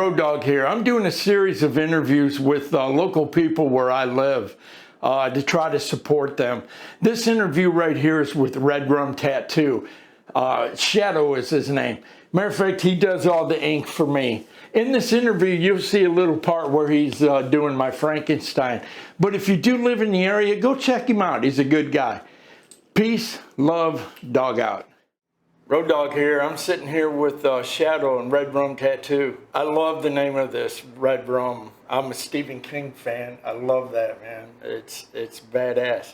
Road Dogg here. I'm doing a series of interviews with local people where I live to try to support them. This interview right here is with Redrum Tattoo. Shadow is his name. Matter of fact, he does all the ink for me. In this interview, you'll see a little part where he's doing my Frankenstein. But if you do live in the area, go check him out. He's a good guy. Peace, love, dog out. Road Dogg here. I'm sitting here with Shadow and Redrum Tattoo. I love the name of this, Redrum. I'm a Stephen King fan. I love that, man. It's badass.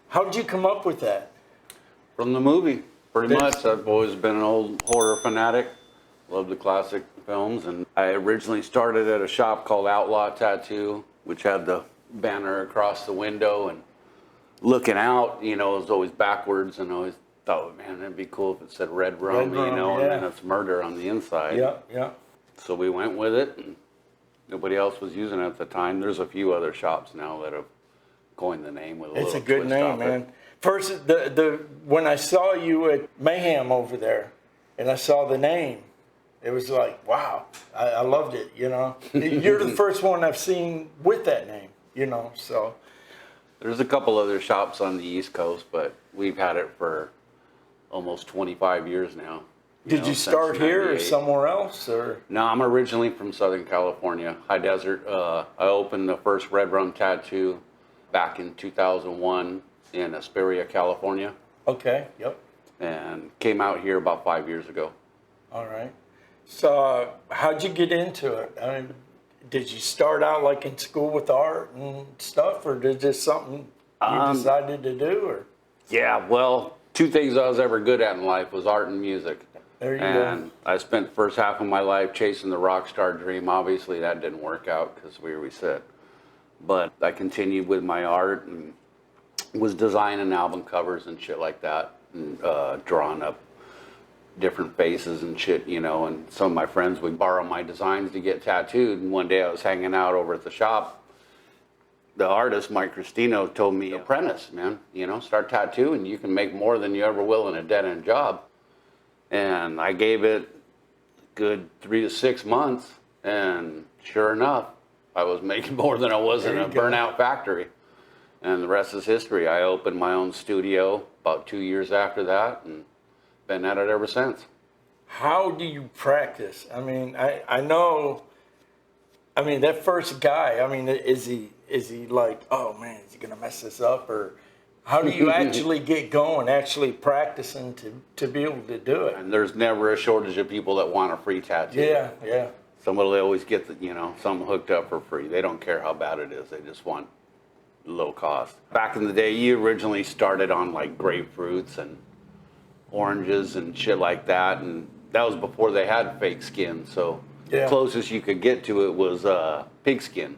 How did you come up with that? From the movie, pretty much. I've always been an old horror fanatic. Love the classic films. And I originally started at a shop called Outlaw Tattoo, which had the banner across the window. And looking out, you know, it was always backwards, and I always thought, man, it'd be cool if it said Redrum, you know, yeah. and then it's murder on the inside. Yeah, yeah. So we went with it, and nobody else was using it at the time. There's a few other shops now that have coined the name with a little It's a good twist name, off man. it. First, when I saw you at Mohave over there, and I saw the name, it was like, wow, I loved it, you know. You're the first one I've seen with that name, you know, so. There's a couple other shops on the East Coast, but we've had it for almost 25 years now. Did you start here or somewhere else? Or? No, I'm originally from Southern California, high desert. I opened the first Redrum Tattoo back in 2001 in Asperia, California. Okay, yep. And came out here about 5 years ago. All right. So how'd you get into it? I mean, did you start out like in school with art and stuff, or did this something you decided to do? Or? Yeah, well, two things I was ever good at in life was art and music. There you and go. I spent the first half of my life chasing the rock star dream. Obviously, that didn't work out because where we sit. But I continued with my art and was designing album covers and shit like that, and drawing up different faces and shit, you know, and some of my friends would borrow my designs to get tattooed. And one day I was hanging out over at the shop. The artist, Mike Christino, told me, apprentice, man, you know, start tattooing. You can make more than you ever will in a dead-end job. And I gave it a good 3 to 6 months, and sure enough, I was making more than I was in a burnout factory. And the rest is history. I opened my own studio about 2 years after that, and been at it ever since. How do you practice? I mean, I know, I mean, that first guy, I mean, is he like, oh man, is he going to mess this up? Or how do you actually get going, actually practicing to be able to do it? And there's never a shortage of people that want a free tattoo. Yeah, yeah. Somebody will always get the, you know, something hooked up for free. They don't care how bad it is. They just want low cost. Back in the day, you originally started on like grapefruits and oranges and shit like that, and that was before they had fake skin, so the closest you could get to it was pig skin.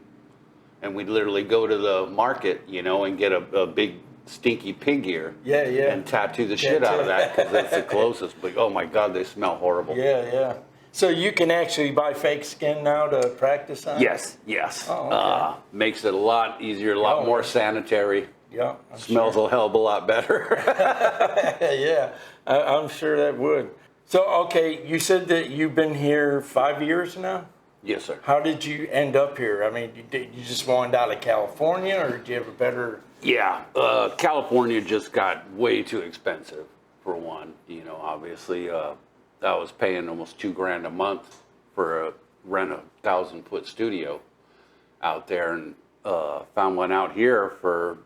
And we'd literally go to the market, you know, and get a big stinky pig ear and tattoo the shit out of that, because that's the closest. But oh my god, they smell horrible. Yeah. So you can actually buy fake skin now to practice on? Yes. Oh, okay. Makes it a lot easier, a lot more sanitary. Yeah, smells a hell of a lot better. Yeah, I'm sure that would. So, okay, you said that you've been here 5 years now? Yes, sir. How did you end up here? I mean, did you just wanted out of California, or did you have a better... Yeah, California just got way too expensive, for one. You know, obviously, I was paying almost $2,000 a month for rent a 1,000-foot studio out there, and found one out here for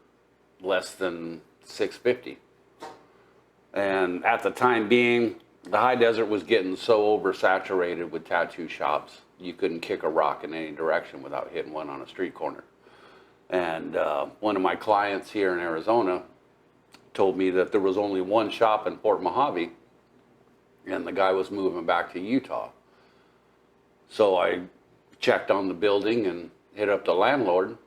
less than $650. And at the time being, the high desert was getting so oversaturated with tattoo shops, you couldn't kick a rock in any direction without hitting one on a street corner. And one of my clients here in Arizona told me that there was only one shop in Fort Mohave, and the guy was moving back to Utah. So I checked on the building and hit up the landlord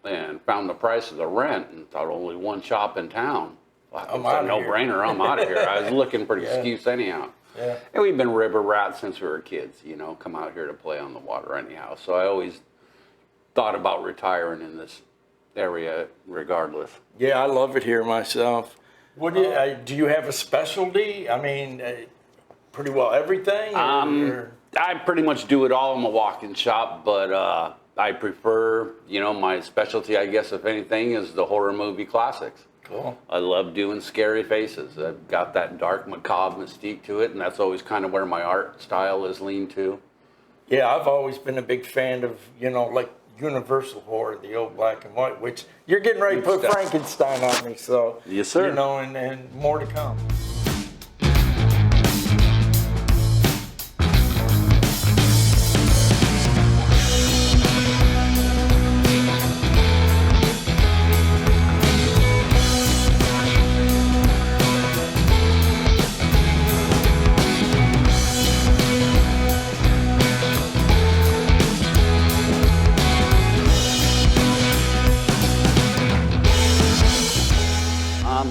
and found the price of the rent and thought only one shop in town. Well, it's a no-brainer. I'm out of here. I was looking for an excuse anyhow. Yeah. And we've been river rats since we were kids, you know, come out here to play on the water anyhow. So I always thought about retiring in this area regardless. Yeah, I love it here myself. What do you have a specialty? I mean, pretty well everything? I pretty much do it all in my walk-in shop, but I prefer, you know, my specialty, I guess, if anything, is the horror movie classics. Cool. I love doing scary faces. I've got that dark, macabre mystique to it, and that's always kind of where my art style is leaned to. Yeah, I've always been a big fan of, you know, like Universal horror, the old black and white, which you're getting ready to put Frankenstein on me, so. Yes, sir. You know, and more to come.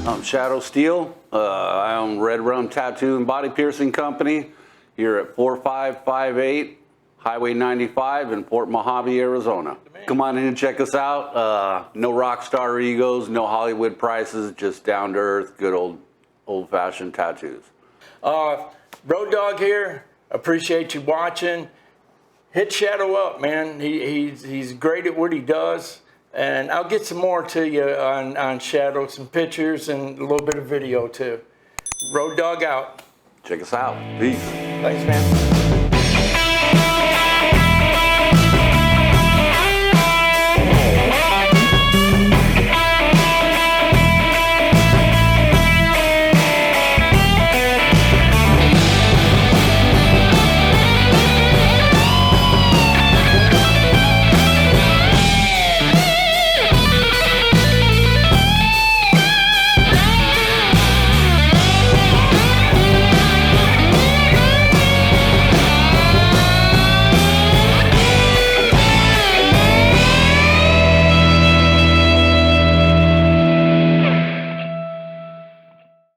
I'm Shadow Steel. I own Redrum Tattoo and Body Piercing Company here at 4558 Highway 95 in Port Mohave, Arizona. Come on in and check us out. No rock star egos, no Hollywood prices, just down to earth, good old-fashioned tattoos. Road Dog here. Appreciate you watching. Hit Shadow up, man. He's great at what he does. And I'll get some more to you on Shadow, some pictures and a little bit of video too. Road Dog out. Check us out. Peace. Thanks, man.